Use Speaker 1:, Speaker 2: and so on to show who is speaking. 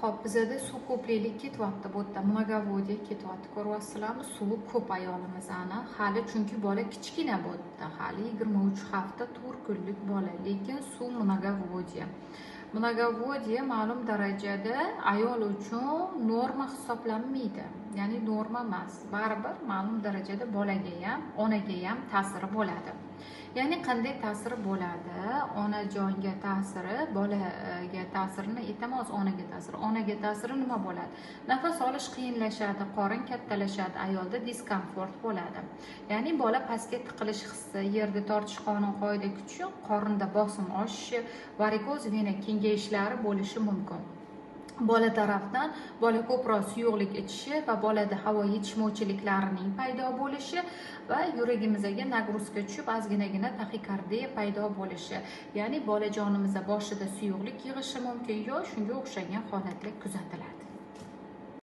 Speaker 1: Xo'p, bizada suv ko'plik ketyapti, bu yerda mnogovodiy ketyapti. Ko'ryapsizlarmi? Suvi ko'p ayolimizni. Hali chunki bola kichkina bu yerda. Hali 23 hafta 4 kunlik bola, lekin suv mnogovodiy. Mnogovodiy ma'lum darajada ayol uchun norma hisoblanmaydi. Ya'ni norma emas. Baribir ma'lum darajada bolaga ham, onaga ham ta'siri bo'ladi. Ya'ni qanday ta'siri bo'ladi? Onajonga ta'siri, bolaga ta'sirini aytamiz, onaga ta'siri. Onaga ta'siri nima bo'ladi? Nafas olish qiyinlashadi, qorin kattalashadi, ayolda diskomfort bo'ladi. Ya'ni bola pastga tiqilish hissi, yerda tortish qonun qoida kuchi, qorinda bosim oshishi, varikoz vena kengayishlari bo'lishi mumkin. Bola tarafdan bola ko'proq suyuqlik ichishi va bolada havo yetishmovchiliklarining paydo bo'lishi va yuragimizga nagruzka tushib ozginagina taxikardiya paydo bo'lishi, ya'ni bolajonimizda boshida suyuqlik yig'ishi mumkin yo shunga o'xshagan holatlar kuzatiladi.